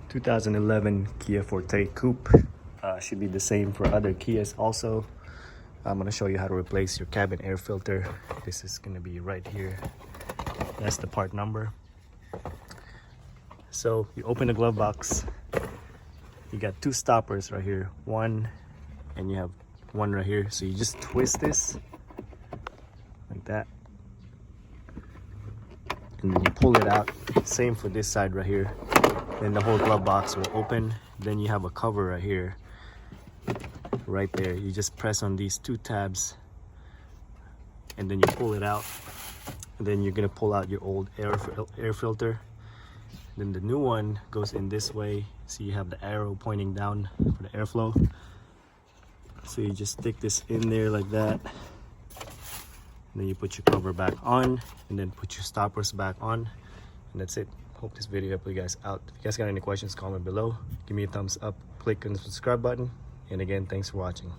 2011 Kia Forte Coupe. Should be the same for other Kias also. I'm gonna show you how to replace your cabin air filter. This is gonna be right here. That's the part number. So you open the glove box. You got two stoppers right here. One, and you have one right here. So you just twist this like that. And then you pull it out. Same for this side right here. Then the whole glove box will open. Then you have a cover right here. Right there, you just press on these two tabs and then you pull it out, and then you're gonna pull out your old air filter. Then the new one goes in this way, so you have the arrow pointing down for the airflow. So you just stick this in there like that, and then you put your cover back on, and then put your stoppers back on, and that's it. Hope this video helped you guys out. If you guys got any questions, comment below. Give me a thumbs up, click on the subscribe button. And again, thanks for watching.